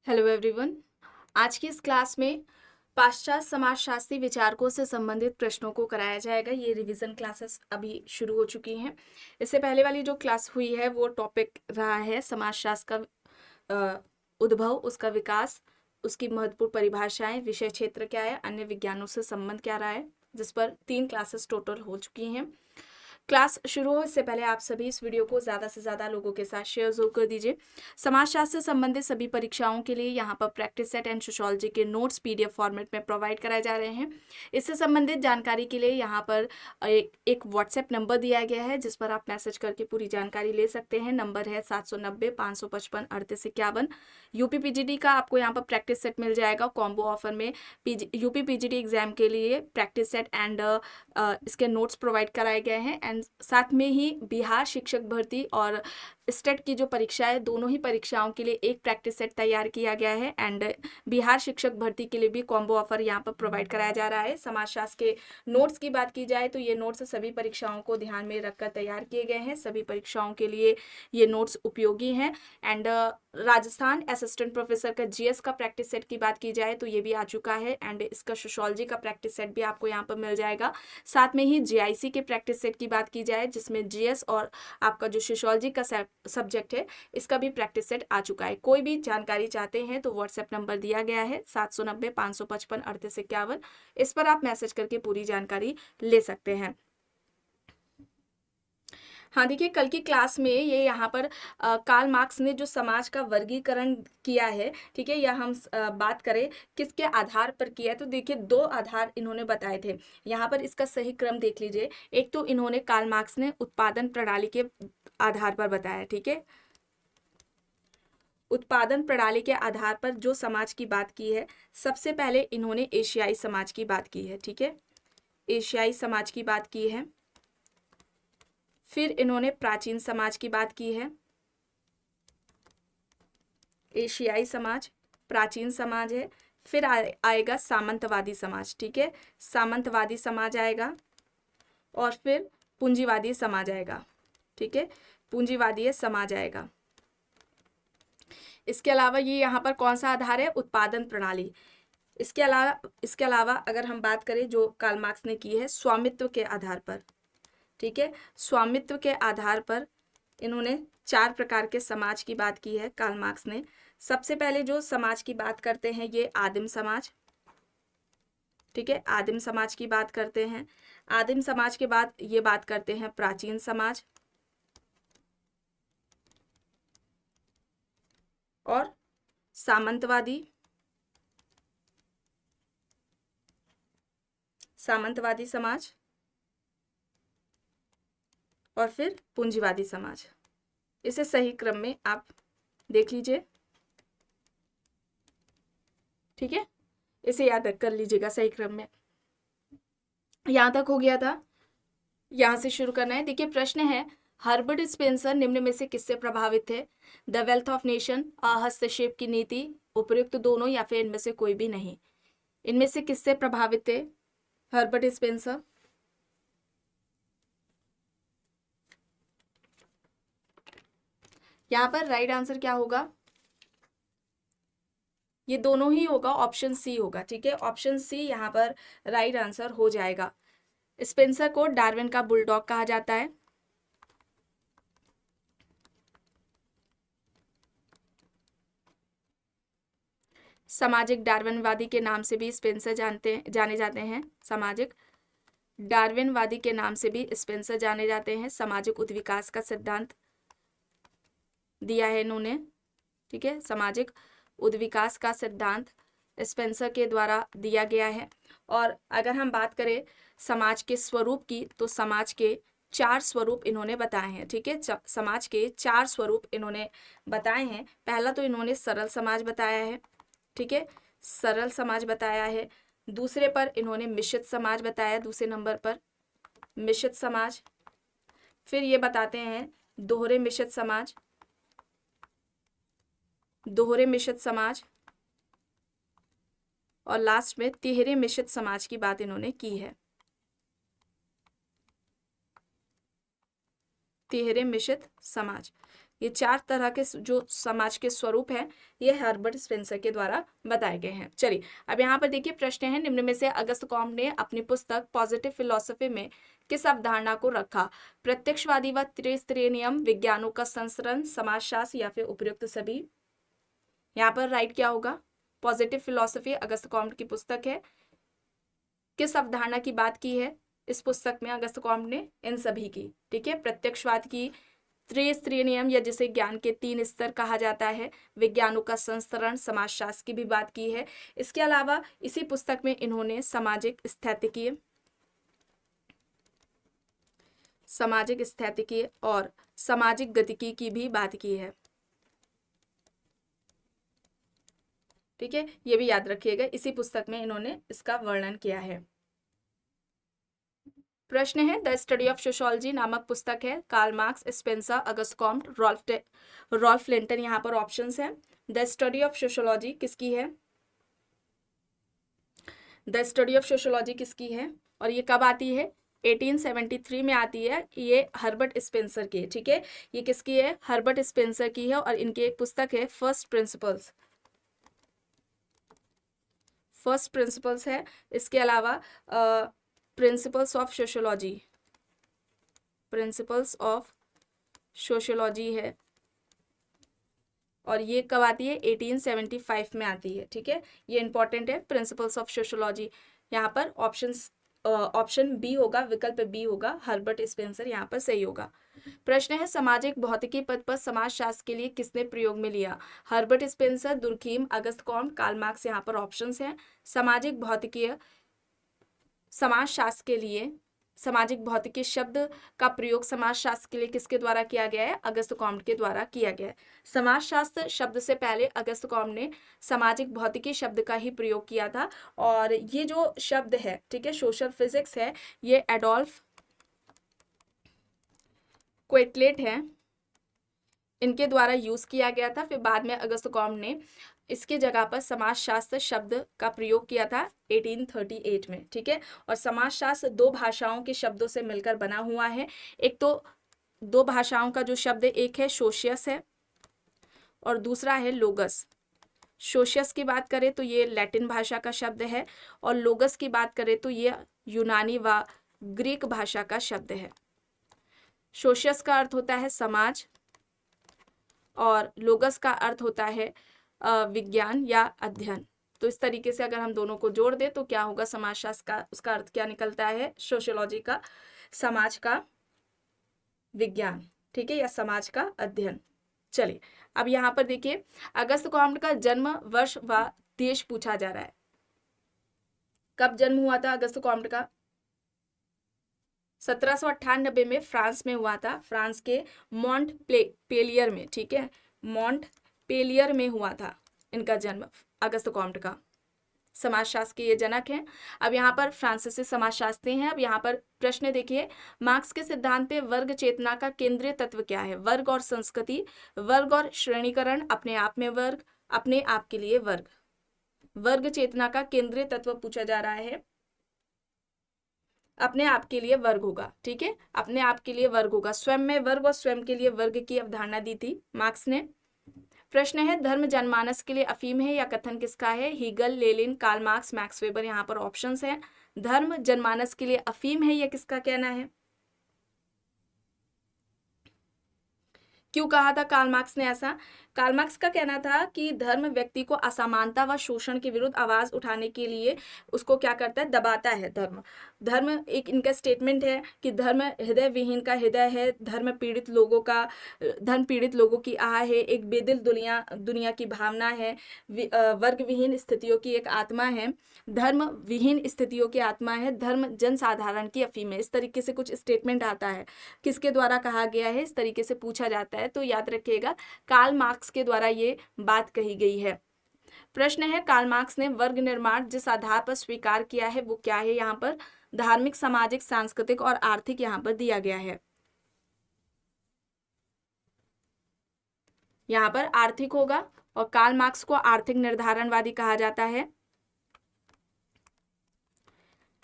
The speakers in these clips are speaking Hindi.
Hello everyone. आज की इस क्लास में पाश्चात्य समाजशास्त्री विचारकों से संबंधित प्रश्नों को कराया जाएगा। ये रिवीजन क्लासेस अभी शुरू हो चुकी हैं। इससे पहले वाली जो क्लास हुई है वो टॉपिक रहा है समाजशास्त्र का उद्भव, उसका विकास, उसकी महत्वपूर्ण परिभाषाएं, विषय क्षेत्र क्या है, अन्य विज्ञानों से संबंध क्या रहा है, जिस पर 3 क्लासेस टोटल हो चुकी हैं। क्लास शुरू हो इससे पहले आप सभी इस वीडियो को ज़्यादा से ज़्यादा लोगों के साथ शेयर जरूर कर दीजिए। समाजशास्त्र से संबंधित सभी परीक्षाओं के लिए यहाँ पर प्रैक्टिस सेट एंड सोशियोलॉजी के नोट्स पीडीएफ फॉर्मेट में प्रोवाइड कराए जा रहे हैं। इससे संबंधित जानकारी के लिए यहाँ पर एक व्हाट्सएप नंबर दिया गया है जिस पर आप मैसेज करके पूरी जानकारी ले सकते हैं। नंबर है 790-555-3851। यूपी पीजीडी का आपको यहाँ पर प्रैक्टिस सेट मिल जाएगा कॉम्बो ऑफर में। यूपी पीजीडी एग्जाम के लिए प्रैक्टिस सेट एंड इसके नोट्स प्रोवाइड कराए गए हैं। एंड साथ में ही बिहार शिक्षक भर्ती और स्टेट की जो परीक्षा है, दोनों ही परीक्षाओं के लिए एक प्रैक्टिस सेट तैयार किया गया है। एंड बिहार शिक्षक भर्ती के लिए भी कॉम्बो ऑफर यहाँ पर प्रोवाइड कराया जा रहा है। समाजशास्त्र के नोट्स की बात की जाए तो ये नोट्स सभी परीक्षाओं को ध्यान में रखकर तैयार किए गए हैं। सभी परीक्षाओं के लिए ये नोट्स उपयोगी हैं। एंड राजस्थान असिस्टेंट प्रोफेसर का जीएस का प्रैक्टिस सेट की बात की जाए तो ये भी आ चुका है। एंड इसका सोशियोलॉजी का प्रैक्टिस सेट भी आपको यहाँ पर मिल जाएगा। साथ में ही जीआईसी के प्रैक्टिस सेट की बात की जाए जिसमें जीएस और आपका जो सोशियोलॉजी का सब्जेक्ट है इसका भी प्रैक्टिस सेट आ चुका है। कोई भी जानकारी चाहते हैं तो व्हाट्सएप नंबर दिया गया है 790-555-3851। इस पर आप मैसेज करके पूरी जानकारी ले सकते हैं। हाँ देखिए, कल की क्लास में ये यहाँ पर कार्ल मार्क्स ने जो समाज का वर्गीकरण किया है, ठीक है, या हम बात करें किसके आधार पर किया है तो देखिए 2 आधार इन्होंने बताए थे। यहाँ पर इसका सही क्रम देख लीजिए। एक तो इन्होंने कार्ल मार्क्स ने उत्पादन प्रणाली के आधार पर बताया, ठीक है, उत्पादन प्रणाली के आधार पर जो समाज की बात की है, सबसे पहले इन्होंने एशियाई समाज की बात की है, ठीक है, एशियाई समाज की बात की है। फिर इन्होंने प्राचीन समाज की बात की है। एशियाई समाज, प्राचीन समाज है। फिर आएगा सामंतवादी समाज, ठीक है, सामंतवादी समाज आएगा। और फिर पूंजीवादी समाज आएगा, ठीक है, पूंजीवादी समाज आएगा। इसके अलावा ये यहाँ पर कौन सा आधार है? उत्पादन प्रणाली। इसके अलावा अगर हम बात करें जो कार्ल मार्क्स ने की है स्वामित्व के आधार पर, ठीक है, स्वामित्व के आधार पर इन्होंने 4 प्रकार के समाज की बात की है कार्ल मार्क्स ने। सबसे पहले जो समाज की बात करते हैं ये आदिम समाज, ठीक है, आदिम समाज की बात करते हैं। आदिम समाज के बाद ये बात करते हैं प्राचीन समाज और सामंतवादी समाज और फिर पूंजीवादी समाज। इसे सही क्रम में आप देख लीजिए, ठीक है, इसे याद कर लीजिएगा सही क्रम में। यहां तक हो गया था, यहां से शुरू करना है। देखिए प्रश्न है, हर्बर्ट स्पेंसर निम्न में से किससे प्रभावित थे? द वेल्थ ऑफ नेशन, हस्तक्षेप की नीति, उपयुक्त दोनों, या फिर इनमें से कोई भी नहीं? इनमें से किससे प्रभावित थे हर्बर्ट स्पेंसर? यहाँ पर राइट आंसर क्या होगा? ये दोनों ही होगा, ऑप्शन सी होगा, ठीक है, ऑप्शन सी यहाँ पर राइट आंसर हो जाएगा। स्पेंसर को डार्विन का बुलडॉग कहा जाता है। सामाजिक डार्विनवादी के नाम से भी स्पेंसर जाने जाते हैं। सामाजिक डार्विनवादी के नाम से भी स्पेंसर जाने जाते हैं। सामाजिक उद्विकास का सिद्धांत दिया है इन्होंने, ठीक है, सामाजिक उद्विकास का सिद्धांत स्पेंसर के द्वारा दिया गया है। और अगर हम बात करें समाज के स्वरूप की तो समाज के 4 स्वरूप इन्होंने बताए हैं, ठीक है, समाज के 4 स्वरूप इन्होंने बताए हैं। पहला तो इन्होंने सरल समाज बताया है, ठीक है, सरल समाज बताया है। दूसरे पर इन्होंने मिश्रित समाज बताया, दूसरे नंबर पर मिश्रित समाज। फिर ये बताते हैं दोहरे मिश्रित समाज, दोहरे मिश्रित समाज। और लास्ट में तिहरे मिश्रित समाज की बात इन्होंने की है, तिहरे मिश्रित समाज। ये 4 तरह के जो समाज के स्वरूप हैं ये हर्बर्ट स्पेंसर के द्वारा बताए गए हैं। चलिए अब यहाँ पर देखिए प्रश्न है, निम्न में से अगस्त कॉम्ट ने अपनी पुस्तक पॉजिटिव फिलॉसफी में किस अवधारणा को रखा? प्रत्यक्षवादी व त्रिस्तरीय नियम, विज्ञानों का संस्करण, समाजशास्त्र या फिर उपयुक्त सभी? यहाँ पर राइट क्या होगा? पॉजिटिव फिलॉसफी अगस्त कॉम्ट की पुस्तक है। किस अवधारणा की बात की है इस पुस्तक में अगस्त कॉम्ट ने? इन सभी की। ठीक है, प्रत्यक्षवाद की, त्रिस्तरीय नियम या जिसे ज्ञान के 3 स्तर कहा जाता है, विज्ञानों का संस्करण, समाजशास्त्र की भी बात की है। इसके अलावा इसी पुस्तक में इन्होंने सामाजिक स्थैतिकी और सामाजिक गतिकी की भी बात की है। ठीक है, ये भी याद रखिएगा, इसी पुस्तक में इन्होंने इसका वर्णन किया है। प्रश्न है, द स्टडी ऑफ सोशियोलॉजी नामक पुस्तक है, Karl Marx, Spencer, Auguste Comte, Rolf Linton, यहाँ पर ऑप्शंस हैं। द स्टडी ऑफ सोशियोलॉजी किसकी है? द स्टडी ऑफ सोशियोलॉजी किसकी है और ये कब आती है? 1873 में आती है। ये हर्बर्ट स्पेंसर की है। ठीक है, ये किसकी है? हर्बर्ट स्पेंसर की है और इनकी एक पुस्तक है फर्स्ट प्रिंसिपल्स है। इसके अलावा प्रिंसिपल्स ऑफ सोशियोलॉजी है और ये कब आती है? 1875 में आती है। ठीक है, ये इंपॉर्टेंट है, प्रिंसिपल्स ऑफ सोशियोलॉजी। यहाँ पर ऑप्शन बी होगा, विकल्प बी होगा, हर्बर्ट स्पेंसर यहाँ पर सही होगा। प्रश्न है, सामाजिक भौतिकी पद पर समाजशास्त्र के लिए किसने प्रयोग में लिया? Herbert Spencer, Durkheim, Auguste Comte, Karl Marx, यहाँ पर ऑप्शंस हैं। सामाजिक भौतिकी समाजशास्त्र के लिए, सामाजिक भौतिकी शब्द का प्रयोग समाजशास्त्र के लिए किसके द्वारा किया गया है? अगस्त कॉम्ट के द्वारा किया गया है। समाजशास्त्र शब्द से पहले अगस्त कॉम्ट ने सामाजिक भौतिकी शब्द का ही प्रयोग किया था और ये जो शब्द है, ठीक है, सोशल फिजिक्स है, ये एडोल्फ क्वेटलेट है, इनके द्वारा यूज किया गया था। फिर बाद में अगस्त कॉम्ट ने इसके जगह पर समाजशास्त्र शब्द का प्रयोग किया था 1838 में। ठीक है, और समाजशास्त्र 2 भाषाओं के शब्दों से मिलकर बना हुआ है। एक तो 2 भाषाओं का जो शब्द, एक है सोशियस है और दूसरा है लोगस। सोशियस की बात करें तो ये लैटिन भाषा का शब्द है और लोगस की बात करें तो ये यूनानी व ग्रीक भाषा का शब्द है। सोशियस का अर्थ होता है समाज और लोगस का अर्थ होता है विज्ञान या अध्ययन। तो इस तरीके से अगर हम दोनों को जोड़ दें तो क्या होगा? समाजशास्त्र का उसका अर्थ क्या निकलता है? सोशियोलॉजी का समाज का विज्ञान, ठीक है, या समाज का अध्ययन। चलिए अब यहाँ पर देखिए, अगस्त कॉम्ट का जन्म वर्ष व देश पूछा जा रहा है। कब जन्म हुआ था अगस्त कॉम्ट का? 1798 में फ्रांस में हुआ था, फ्रांस के पेलियर में। ठीक है, पेलियर में हुआ था इनका जन्म, अगस्त कॉम्ट का। समाजशास्त्र के ये जनक हैं। अब यहाँ पर फ्रांसीसी समाजशास्त्री हैं। अब यहाँ पर प्रश्न देखिए, मार्क्स के सिद्धांत पे वर्ग चेतना का केंद्रीय तत्व क्या है? वर्ग और संस्कृति, वर्ग और श्रेणीकरण, अपने आप में वर्ग, अपने आप के लिए वर्ग। वर्ग चेतना का केंद्रीय तत्व पूछा जा रहा है, अपने आप के लिए वर्ग होगा। ठीक है, अपने आप के लिए वर्ग होगा। स्वयं में वर्ग और स्वयं के लिए वर्ग की अवधारणा दी थी मार्क्स ने। प्रश्न है, धर्म जनमानस के लिए अफीम है या कथन किसका है? Hegel, Lenin, Karl Marx, Max Weber, यहाँ पर ऑप्शंस हैं। धर्म जनमानस के लिए अफीम है, यह किसका कहना है? क्यों कहा था कार्ल मार्क्स ने ऐसा? कार्ल मार्क्स का कहना था कि धर्म व्यक्ति को असमानता व शोषण के विरुद्ध आवाज उठाने के लिए उसको क्या करता है? दबाता है। धर्म एक इनका स्टेटमेंट है कि धर्म हृदय विहीन का हृदय है, धर्म पीड़ित लोगों की आह है, एक बेदिल दुनिया की भावना है, वर्ग विहीन स्थितियों की एक आत्मा है, धर्म विहीन स्थितियों की आत्मा है, धर्म जनसाधारण की अफीम है। इस तरीके से कुछ स्टेटमेंट आता है, किसके द्वारा कहा गया है, इस तरीके से पूछा जाता है। तो याद रखिएगा, कार्ल मार्क्स के द्वारा ये बात कही गई है। प्रश्न है, कार्ल मार्क्स ने वर्ग निर्माण जिस आधार पर स्वीकार किया है वो क्या है? यहाँ पर धार्मिक, सामाजिक, सांस्कृतिक और आर्थिक यहाँ पर दिया गया है। यहाँ पर आर्थिक होगा और कार्ल मार्क्स को आर्थिक निर्धारणवादी कहा जाता है।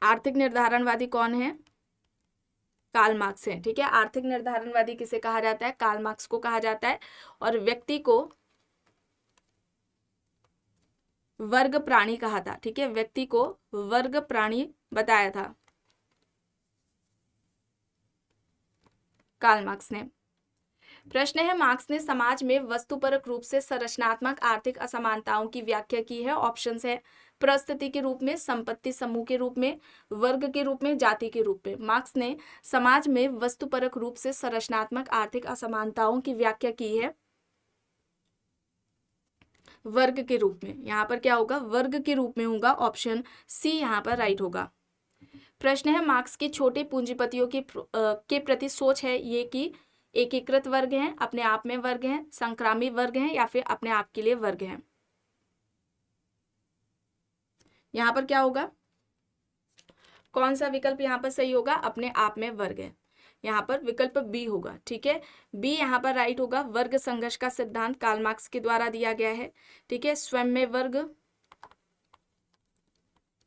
आर्थिक निर्धारणवादी कौन है? कार्ल मार्क्स हैं। ठीक है, आर्थिक निर्धारणवादी किसे कहा जाता है? कार्ल मार्क्स को कहा जाता है। और व्यक्ति को वर्ग प्राणी कहा था। ठीक है, व्यक्ति को वर्ग प्राणी बताया था कार्ल मार्क्स ने। प्रश्न है, मार्क्स ने समाज में वस्तुपरक रूप से संरचनात्मक आर्थिक असमानताओं की व्याख्या की है। ऑप्शंस है परिस्थिति के रूप में, संपत्ति समूह के रूप में, वर्ग के रूप में, जाति के रूप में। मार्क्स ने समाज में वस्तुपरक रूप से संरचनात्मक आर्थिक असमानताओं की व्याख्या की है वर्ग के रूप में। यहाँ पर क्या होगा? वर्ग के रूप में होगा। ऑप्शन सी यहाँ पर राइट होगा। प्रश्न है, मार्क्स की छोटे पूंजीपतियों के प्रति सोच है ये कि एकीकृत वर्ग हैं, अपने आप में वर्ग हैं, संक्रामी वर्ग हैं, या फिर अपने आप के लिए वर्ग हैं। यहाँ पर क्या होगा? कौन सा विकल्प यहाँ पर सही होगा? अपने आप में वर्ग है। यहाँ पर विकल्प बी होगा। ठीक है, बी यहाँ पर राइट होगा। वर्ग संघर्ष का सिद्धांत कार्ल मार्क्स के द्वारा दिया गया है। ठीक है, स्वयं में वर्ग,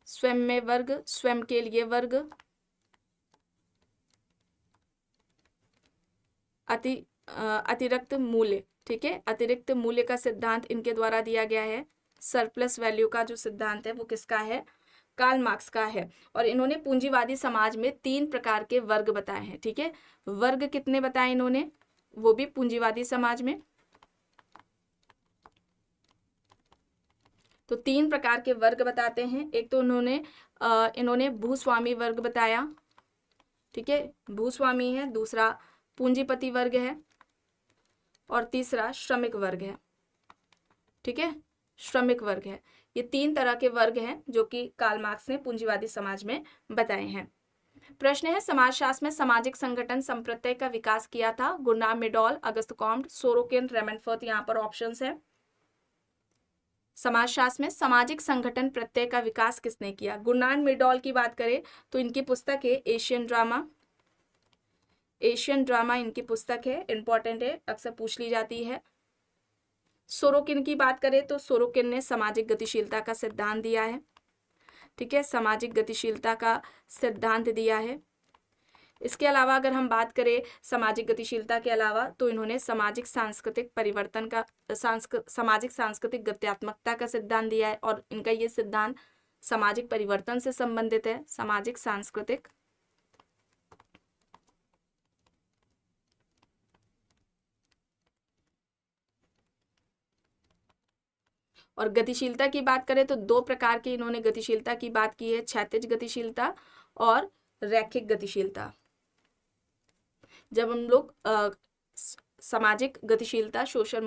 स्वयं में वर्ग, स्वयं के लिए वर्ग, अतिरिक्त मूल्य। ठीक है, अतिरिक्त मूल्य का सिद्धांत इनके द्वारा दिया गया है। सरप्लस वैल्यू का जो सिद्धांत है वो किसका है? कार्ल मार्क्स का है। और इन्होंने पूंजीवादी समाज में 3 प्रकार के वर्ग बताए हैं। ठीक है, वर्ग कितने बताए इन्होंने? वो भी पूंजीवादी समाज में। तो 3 प्रकार के वर्ग बताते हैं। एक तो इन्होंने भूस्वामी वर्ग बताया। ठीक है, भूस्वामी है। दूसरा पूंजीपति वर्ग है। और तीसरा श्रमिक वर्ग है। ठीक है, श्रमिक वर्ग है। ये 3 तरह के वर्ग हैं जो कि कार्ल मार्क्स ने पूंजीवादी समाज में बताए हैं। प्रश्न है, समाजशास्त्र में सामाजिक संगठन संप्रत्यय का विकास किया था? Gurnam Medall, Auguste Comte, Sorokin, रेमनफोर्थ। यहाँ पर ऑप्शंस है। समाजशास्त्र में सामाजिक संगठन प्रत्यय का विकास किसने किया? गुरनाम मेडॉल की बात करें तो इनकी पुस्तक है एशियन ड्रामा। एशियन ड्रामा इनकी पुस्तक है, इंपॉर्टेंट है, अक्सर पूछ ली जाती है। सोरोकिन की बात करें तो सोरोकिन ने सामाजिक गतिशीलता का सिद्धांत दिया है। ठीक है, सामाजिक गतिशीलता का सिद्धांत दिया है। इसके अलावा अगर हम बात करें सामाजिक गतिशीलता के अलावा तो इन्होंने सामाजिक सांस्कृतिक परिवर्तन का सामाजिक सांस्कृतिक गत्यात्मकता का सिद्धांत दिया है। और इनका ये सिद्धांत सामाजिक परिवर्तन से संबंधित है। सामाजिक सांस्कृतिक और गतिशीलता की बात करें तो 2 प्रकार की इन्होंने गतिशीलता की बात की है, क्षैतिज गतिशीलता और रैखिक गतिशीलता। जब हम लोग सामाजिक गतिशीलता, सोशल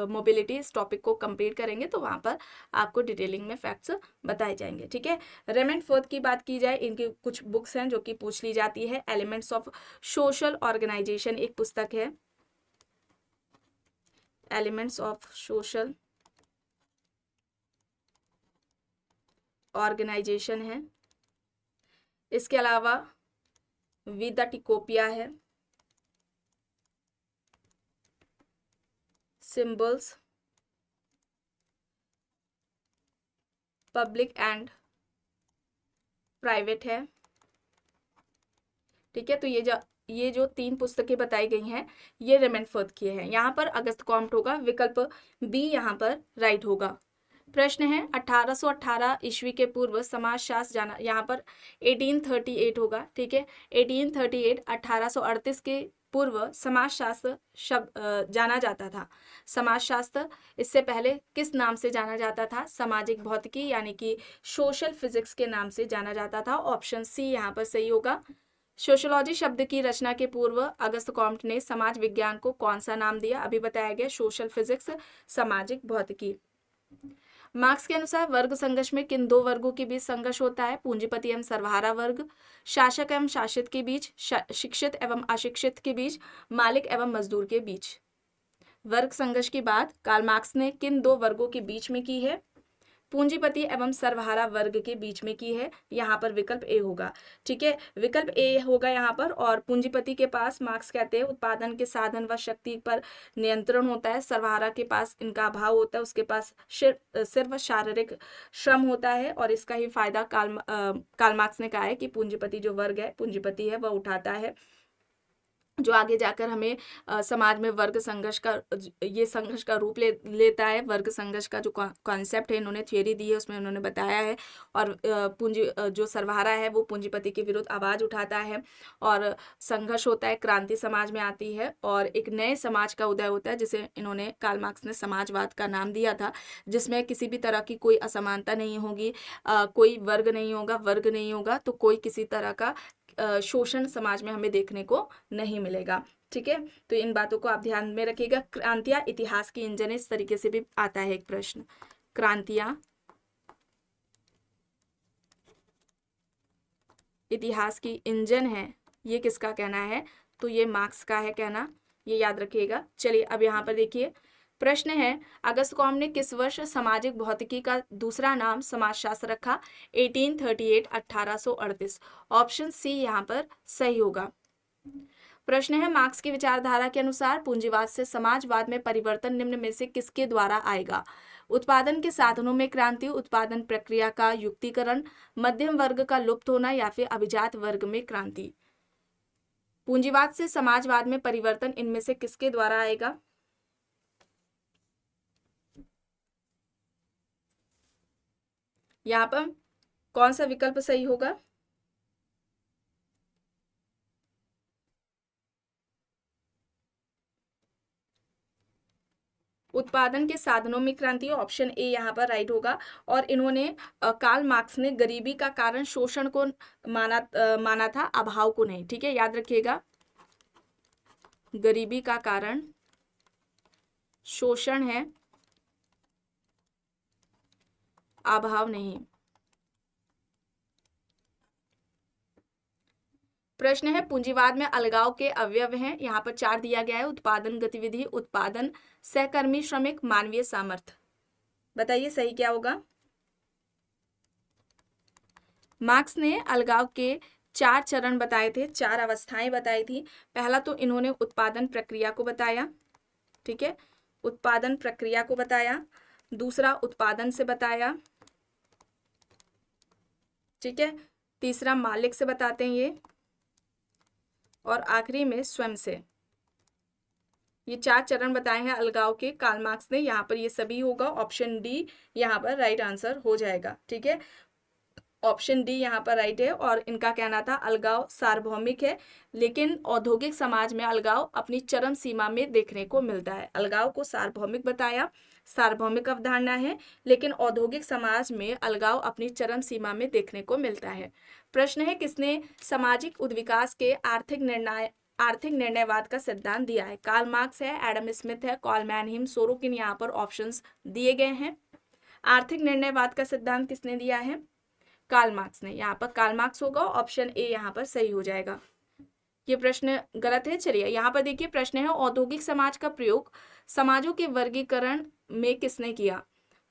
मोबिलिटी इस टॉपिक को कंप्लीट करेंगे तो वहां पर आपको डिटेलिंग में फैक्ट्स बताए जाएंगे। ठीक है, रेमनफोर्थ की बात की जाए, इनकी कुछ बुक्स हैं जो कि पूछ ली जाती है। एलिमेंट्स ऑफ सोशल ऑर्गेनाइजेशन एक पुस्तक है, एलिमेंट्स ऑफ सोशल ऑर्गेनाइजेशन है। इसके अलावा विदा टिकोपिया है, सिंबल्स, पब्लिक एंड प्राइवेट है। ठीक है, तो ये जो 3 पुस्तकें बताई गई हैं ये रेमनफोर्थ की है। यहाँ पर अगस्त कॉम्ट होगा, विकल्प बी यहाँ पर राइट होगा। प्रश्न है, 1818 ईस्वी के पूर्व समाजशास्त्र जाना, यहाँ पर 1838 होगा। ठीक है, 1838 1838 के पूर्व समाजशास्त्र शब्द जाना जाता था। समाजशास्त्र इससे पहले किस नाम से जाना जाता था? सामाजिक भौतिकी यानी कि सोशल फिजिक्स के नाम से जाना जाता था। ऑप्शन सी यहाँ पर सही होगा। सोशियोलॉजी शब्द की रचना के पूर्व अगस्त कॉम्ट ने समाज विज्ञान को कौन सा नाम दिया? अभी बताया गया, सोशल फिजिक्स, सामाजिक भौतिकी। मार्क्स के अनुसार वर्ग संघर्ष में किन 2 वर्गों के बीच संघर्ष होता है? पूंजीपति एवं सर्वहारा वर्ग, शासक एवं शासित के बीच, शिक्षित एवं अशिक्षित के बीच, मालिक एवं मजदूर के बीच। वर्ग संघर्ष की बात कार्ल मार्क्स ने किन 2 वर्गों के बीच में की है? पूंजीपति एवं सर्वहारा वर्ग के बीच में की है। यहाँ पर विकल्प ए होगा। ठीक है, विकल्प ए होगा यहाँ पर। और पूंजीपति के पास मार्क्स कहते हैं उत्पादन के साधन व शक्ति पर नियंत्रण होता है, सर्वहारा के पास इनका अभाव होता है, उसके पास सिर्फ शारीरिक श्रम होता है। और इसका ही फायदा कार्ल मार्क्स ने कहा है कि पूंजीपति जो वर्ग है, पूंजीपति है, वह उठाता है। जो आगे जाकर हमें समाज में वर्ग संघर्ष का ये संघर्ष का रूप लेता है। वर्ग संघर्ष का जो कॉन्सेप्ट है, इन्होंने थ्योरी दी है, उसमें उन्होंने बताया है। और जो सर्वहारा है वो पूंजीपति के विरुद्ध आवाज उठाता है और संघर्ष होता है, क्रांति समाज में आती है और एक नए समाज का उदय होता है, जिसे इन्होंने कार्ल मार्क्स ने समाजवाद का नाम दिया था, जिसमें किसी भी तरह की कोई असमानता नहीं होगी, कोई वर्ग नहीं होगा, वर्ग नहीं होगा तो कोई किसी तरह का शोषण समाज में हमें देखने को नहीं मिलेगा। ठीक है, तो इन बातों को आप ध्यान में रखिएगा। क्रांतियां इतिहास की इंजन, इस तरीके से भी आता है एक प्रश्न। क्रांतियां इतिहास की इंजन है, ये किसका कहना है? तो ये मार्क्स का है कहना, ये याद रखिएगा। चलिए अब यहाँ पर देखिए प्रश्न है, अगस्त कॉम ने किस वर्ष सामाजिक भौतिकी का दूसरा नाम समाजशास्त्र रखा? 1838, 1838। ऑप्शन सी यहाँ पर सही होगा। प्रश्न है, मार्क्स की विचारधारा के अनुसार पूंजीवाद से समाजवाद में परिवर्तन निम्न में से किसके द्वारा आएगा? उत्पादन के साधनों में क्रांति, उत्पादन प्रक्रिया का युक्तिकरण, मध्यम वर्ग का लुप्त होना या फिर अभिजात वर्ग में क्रांति। पूंजीवाद से समाजवाद में परिवर्तन इनमें से किसके द्वारा आएगा? यहाँ पर कौन सा विकल्प सही होगा? उत्पादन के साधनों में क्रांति, ऑप्शन ए यहाँ पर राइट होगा। और इन्होंने कार्ल मार्क्स ने गरीबी का कारण शोषण को माना था, अभाव को नहीं। ठीक है, याद रखिएगा, गरीबी का कारण शोषण है, अभाव नहीं। प्रश्न है, पूंजीवाद में अलगाव के अवयव हैं, यहाँ पर 4 दिया गया है। उत्पादन गतिविधि, उत्पादन, सहकर्मी श्रमिक, मानवीय सामर्थ्य। बताइए सही क्या होगा? मार्क्स ने अलगाव के 4 चरण बताए थे, 4 अवस्थाएं बताई थी। पहला तो इन्होंने उत्पादन प्रक्रिया को बताया, ठीक है, उत्पादन प्रक्रिया को बताया। दूसरा उत्पादन से बताया, ठीक है। तीसरा मालिक से बताते हैं ये, और आखिरी में स्वयं से। ये 4 चरण बताए हैं अलगाव के कार्ल मार्क्स ने। यहाँ पर ये सभी होगा, ऑप्शन डी यहाँ पर राइट आंसर हो जाएगा। ठीक है, ऑप्शन डी यहाँ पर राइट है। और इनका कहना था अलगाव सार्वभौमिक है, लेकिन औद्योगिक समाज में अलगाव अपनी चरम सीमा में देखने को मिलता है। अलगाव को सार्वभौमिक बताया, सार्वभौमिक अवधारणा है, लेकिन औद्योगिक समाज में अलगाव अपनी चरम सीमा में देखने को मिलता है। प्रश्न है, किसने सामाजिक उद्विकास के आर्थिक निर्णयवाद का सिद्धांत दिया है? कार्ल मार्क्स है, एडम स्मिथ है, कार्ल मैनहीम, सोरोकिन। यहाँ पर ऑप्शंस दिए गए हैं। आर्थिक निर्णयवाद का सिद्धांत किसने दिया है? कार्ल मार्क्स ने। यहाँ पर कार्ल मार्क्स होगा, ऑप्शन ए यहाँ पर सही हो जाएगा। ये प्रश्न गलत है। चलिए यहाँ पर देखिए, प्रश्न है, औद्योगिक समाज का प्रयोग समाजों के वर्गीकरण में किसने किया?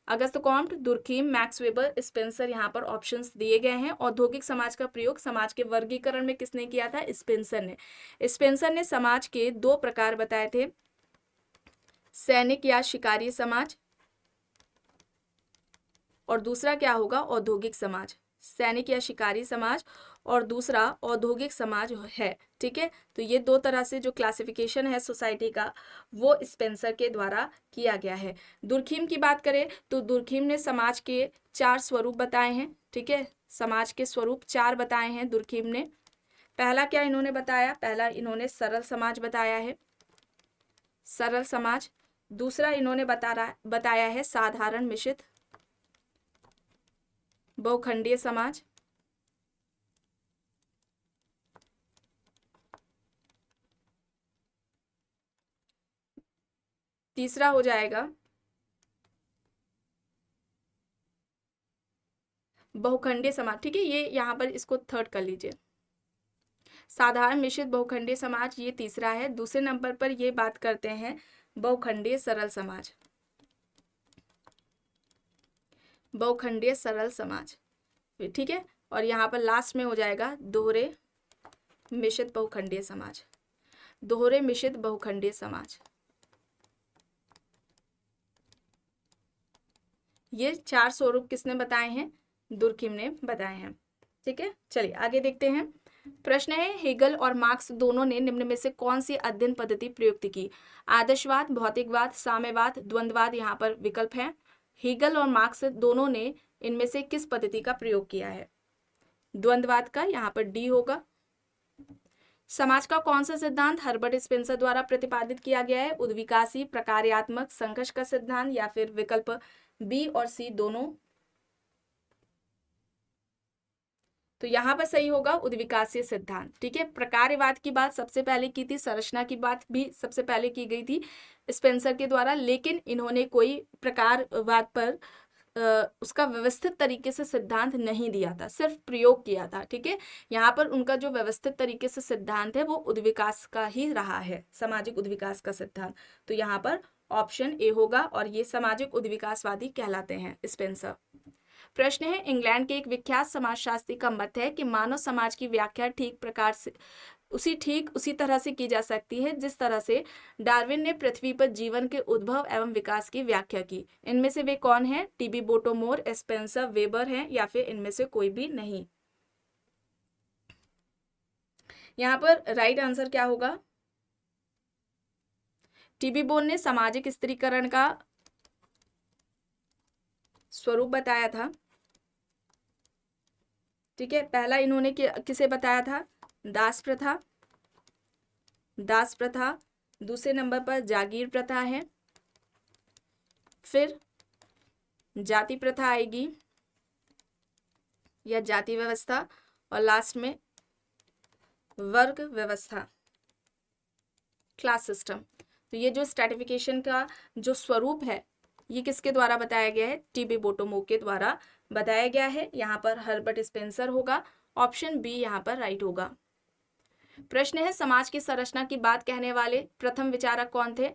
Auguste Comte, Durkheim, Max Weber, Spencer. यहाँ पर ऑप्शंस दिए गए हैं। औद्योगिक समाज का प्रयोग समाज के वर्गीकरण में किसने किया था? स्पेंसर ने। स्पेंसर ने समाज के 2 प्रकार बताए थे, सैनिक या शिकारी समाज, और दूसरा क्या होगा? औद्योगिक समाज। सैनिक या शिकारी समाज और दूसरा औद्योगिक समाज है। ठीक है, तो ये 2 तरह से जो क्लासिफिकेशन है सोसाइटी का, वो स्पेंसर के द्वारा किया गया है। दुर्खीम की बात करें तो दुर्खीम ने समाज के 4 स्वरूप बताए हैं। ठीक है, समाज के स्वरूप 4 बताए हैं दुर्खीम ने। पहला क्या इन्होंने बताया? पहला इन्होंने सरल समाज बताया है, सरल समाज। दूसरा इन्होंने बताया है साधारण मिश्रित बहुखंडीय समाज। तीसरा हो जाएगा बहुखंडीय समाज। ठीक है, ये यहाँ पर इसको थर्ड कर लीजिए। साधारण मिश्रित बहुखंडीय समाज ये तीसरा है। दूसरे नंबर पर ये बात करते हैं बहुखंडीय सरल समाज, बहुखंडीय सरल समाज। ठीक है, और यहाँ पर लास्ट में हो जाएगा दोहरे मिश्रित बहुखंडीय समाज, दोहरे मिश्रित बहुखंडीय समाज। ये 4 स्वरूप किसने बताए हैं? दुर्खीम ने बताए हैं। ठीक है, चलिए आगे देखते हैं। प्रश्न है, हेगल और मार्क्स दोनों ने निम्न में से कौन सी अध्ययन पद्धति प्रयुक्त की? आदर्शवाद, भौतिकवाद, साम्यवाद, द्वंद्ववाद यहाँ पर विकल्प है। हेगल और मार्क्स दोनों ने इनमें से किस पद्धति का प्रयोग किया है? द्वंद्ववाद का, यहाँ पर डी होगा। समाज का कौन सा सिद्धांत हर्बर्ट स्पेंसर द्वारा प्रतिपादित किया गया है? उद्विकासी, प्रकार्यात्मक, संघर्ष का सिद्धांत या फिर विकल्प बी और सी दोनों? तो यहाँ पर सही होगा उद्विकासीय सिद्धांत। ठीक है, प्रकार्यवाद की बात सबसे पहले की थी, संरचना की बात भी सबसे पहले की गई थी स्पेंसर के द्वारा, लेकिन इन्होंने कोई प्रकारवाद पर उसका व्यवस्थित तरीके से सिद्धांत नहीं दिया था, सिर्फ प्रयोग किया था। ठीक है, यहाँ पर उनका जो व्यवस्थित तरीके से सिद्धांत है वो उद्विकास का ही रहा है, सामाजिक उद्विकास का सिद्धांत। तो यहाँ पर ऑप्शन ए होगा और ये सामाजिक उद्विकासवादी कहलाते हैं स्पेंसर। प्रश्न है, इंग्लैंड के एक विख्यात समाजशास्त्री का मत है कि मानव समाज की व्याख्या ठीक उसी तरह से की जा सकती है जिस तरह से डार्विन ने पृथ्वी पर जीवन के उद्भव एवं विकास की व्याख्या की। इनमें से वे कौन हैं? टीबी बोटोमोर, स्पेंसर, वेबर हैं या फिर इनमें से कोई भी नहीं? यहाँ पर राइट आंसर क्या होगा? टीबी बोन ने सामाजिक स्त्रीकरण का स्वरूप बताया था। ठीक है, पहला इन्होंने किसे बताया था? दास प्रथा। दास प्रथा, दूसरे नंबर पर जागीर प्रथा है, फिर जाति प्रथा आएगी या जाति व्यवस्था, और लास्ट में वर्ग व्यवस्था, क्लास सिस्टम। तो ये जो स्ट्रैटिफिकेशन का जो स्वरूप है ये किसके द्वारा बताया गया है? टीबी बोटोमो के द्वारा बताया गया है। यहाँ पर हर्बर्ट स्पेंसर होगा, ऑप्शन बी यहाँ पर राइट होगा। प्रश्न है, समाज की संरचना की बात कहने वाले प्रथम विचारक कौन थे?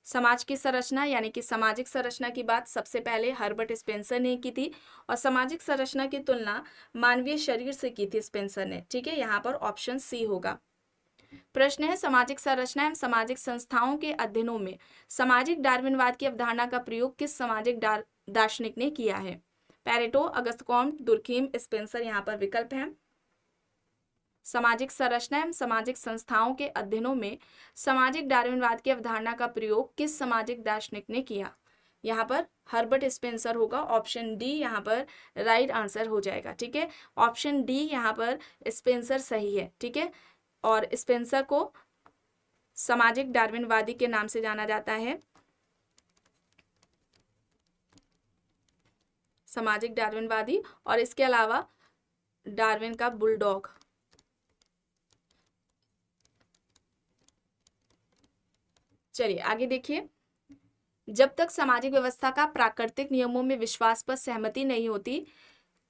समाज की संरचना यानी कि सामाजिक संरचना की बात सबसे पहले हर्बर्ट स्पेंसर ने की थी और सामाजिक संरचना की तुलना मानवीय शरीर से की थी स्पेंसर ने। ठीक है, यहाँ पर ऑप्शन सी होगा। प्रश्न है, सामाजिक संरचना एवं सामाजिक संस्थाओं के अध्ययनों में सामाजिक डार्विनवाद की अवधारणा का प्रयोग किस सामाजिक दार्शनिक ने किया है? पैरेटो, अगस्त कॉम्ट, दुर्खीम, स्पेंसर यहाँ पर विकल्प हैं। सामाजिक संरचना एवं सामाजिक संस्थाओं के अध्ययनों में सामाजिक डार्विनवाद की अवधारणा का प्रयोग किस सामाजिक दार्शनिक ने किया? यहाँ पर हर्बर्ट स्पेंसर होगा, ऑप्शन डी यहाँ पर राइट आंसर हो जाएगा। ठीक है, ऑप्शन डी यहाँ पर स्पेंसर सही है। ठीक है, और स्पेंसर को सामाजिक डार्विनवादी के नाम से जाना जाता है, सामाजिक डार्विनवादी, और इसके अलावा डार्विन का बुलडॉग। चलिए आगे देखिए, जब तक सामाजिक व्यवस्था का प्राकृतिक नियमों में विश्वास पर सहमति नहीं होती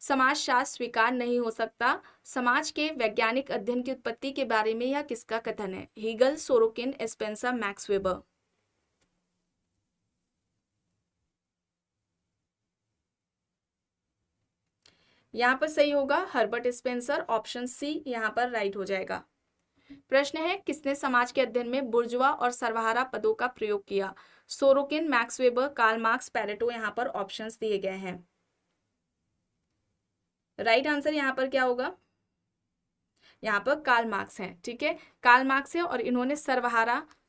समाजशास्त्र स्वीकार नहीं हो सकता। समाज के वैज्ञानिक अध्ययन की उत्पत्ति के बारे में यह किसका कथन है? Hegel, Sorokin, Spencer, Max Weber. यहाँ पर सही होगा हर्बर्ट स्पेंसर, ऑप्शन सी यहाँ पर राइट हो जाएगा। प्रश्न है, किसने समाज के अध्ययन में बुर्जुआ और सर्वहारा पदों का प्रयोग किया? Sorokin, Max Weber, Karl Marx, Pareto. यहाँ पर ऑप्शंस दिए गए हैं। राइट आंसर यहाँ पर क्या होगा? यहाँ पर कार्ल मार्क्स हैं। ठीक है, कार्ल मार्क्स है और इन्होंने सर्वहाराकरण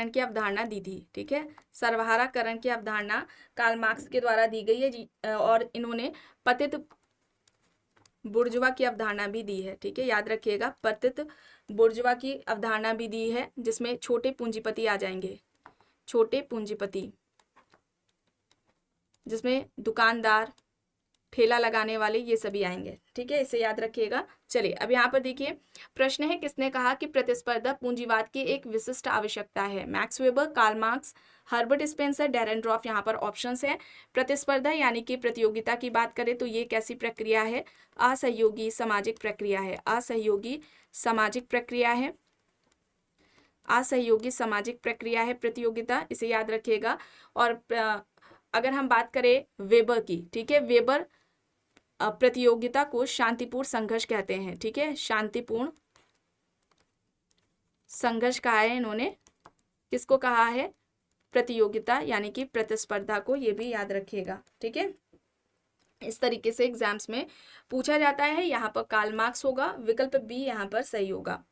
की अवधारणा दी थी। ठीक है, सर्वहाराकरण की अवधारणा कार्ल मार्क्स के द्वारा दी गई है और इन्होंने पतित बुर्जुआ की अवधारणा भी दी है। ठीक है, याद रखिएगा, पतित बुर्जुआ की अवधारणा भी दी है जिसमें छोटे पूंजीपति आ जाएंगे, छोटे पूंजीपति, जिसमें दुकानदार, ठेला लगाने वाले, ये सभी आएंगे। ठीक है, इसे याद रखिएगा। चलिए अब यहाँ पर देखिए, प्रश्न है, किसने कहा कि प्रतिस्पर्धा पूंजीवाद की एक विशिष्ट आवश्यकता है? Max Weber, Karl Marx, Herbert Spencer, Dahrendorf. यहाँ पर ऑप्शंस हैं। प्रतिस्पर्धा यानी कि प्रतियोगिता की बात करें तो ये कैसी प्रक्रिया है? असहयोगी सामाजिक प्रक्रिया है, असहयोगी सामाजिक प्रक्रिया है, असहयोगी सामाजिक प्रक्रिया है प्रतियोगिता, इसे याद रखिएगा। और अगर हम बात करें वेबर की, ठीक है, वेबर प्रतियोगिता को शांतिपूर्ण संघर्ष कहते हैं। ठीक है, शांतिपूर्ण संघर्ष कहा है इन्होंने। किसको कहा है? प्रतियोगिता यानी कि प्रतिस्पर्धा को, ये भी याद रखिएगा। ठीक है, इस तरीके से एग्जाम्स में पूछा जाता है। यहाँ पर कार्ल मार्क्स होगा, विकल्प बी यहाँ पर सही होगा।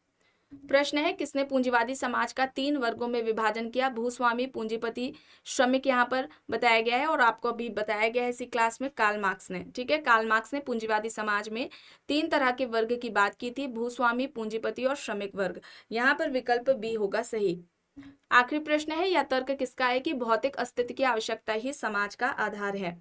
प्रश्न है, किसने पूंजीवादी समाज का 3 वर्गों में विभाजन किया? भूस्वामी, पूंजीपति, श्रमिक यहाँ पर बताया गया है और आपको अभी बताया गया है इसी क्लास में, कार्ल मार्क्स ने। ठीक है, कार्ल मार्क्स ने पूंजीवादी समाज में 3 तरह के वर्ग की बात की थी, भूस्वामी, पूंजीपति और श्रमिक वर्ग। यहाँ पर विकल्प बी होगा सही। आखिरी प्रश्न है, यह तर्क किसका है कि भौतिक अस्तित्व की आवश्यकता ही समाज का आधार है?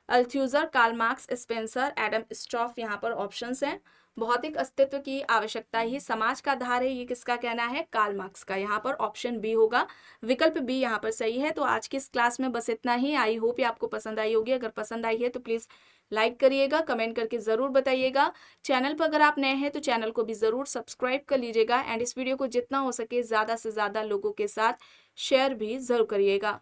Althusser, Karl Marx, Spencer, Adam स्टॉफ यहाँ पर ऑप्शंस हैं। भौतिक अस्तित्व की आवश्यकता ही समाज का आधार है, ये किसका कहना है? कार्ल मार्क्स का। यहाँ पर ऑप्शन बी होगा, विकल्प बी यहाँ पर सही है। तो आज की इस क्लास में बस इतना ही। आई होप ये आपको पसंद आई होगी। अगर पसंद आई है तो प्लीज़ लाइक करिएगा, कमेंट करके ज़रूर बताइएगा। चैनल पर अगर आप नए हैं तो चैनल को भी ज़रूर सब्सक्राइब कर लीजिएगा एंड इस वीडियो को जितना हो सके ज़्यादा से ज़्यादा लोगों के साथ शेयर भी ज़रूर करिएगा।